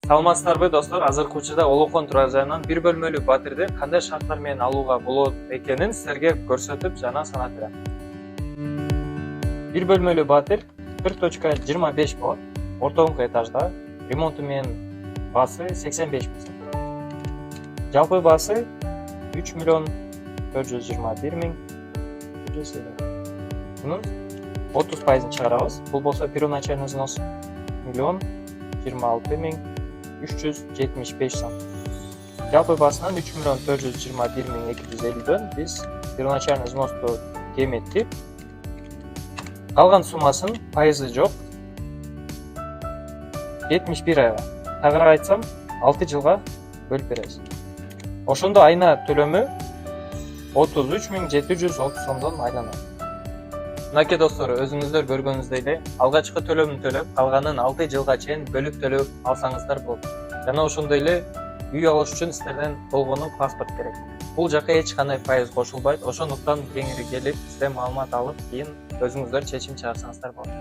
Саламатсыздарбы достор, азыркы учурда Улуукон турар жайынан бир бөлмөлүү батирди кандай шарттар менен алууга болот экенин силерге көрсөтүп жана санап берем. Бир бөлмөлүү батир 1.25 болот. Ортоңку этажда. Ремонту менен баасы 85 000. Жалпы баасы 3 миллион 421 миң. Bunun 30%'ını çıkarabız. Bu bolsa первоначальный взнос 1.26.375 сом. Жалпы басынан 3 миллион 421 миң 250'ден biz первоначальный взносту кем еттик. Калган суммасын пайызы жок 71 айга. Тагыраак айтсам 6 жылга бөлүп беребиз. Ошондо айына төлөмү 33.730 сомдон айланат. Мынакей достор, өзүңүздөр көргөнүңүздөй эле алгачкы төлөмүн төлөп, калганын 6 жылга чейин бөлүп төлөп алсаңыздар болот. Жана ошондой эле үй алыш үчүн сиздерден болгону паспорт керек. Бул жака эч кандай пайыз кошулбайт. Ошондуктан кеңири келип, сизден маалымат алып, кийин өзүңүздөр чечим чыгарсаңыздар болот.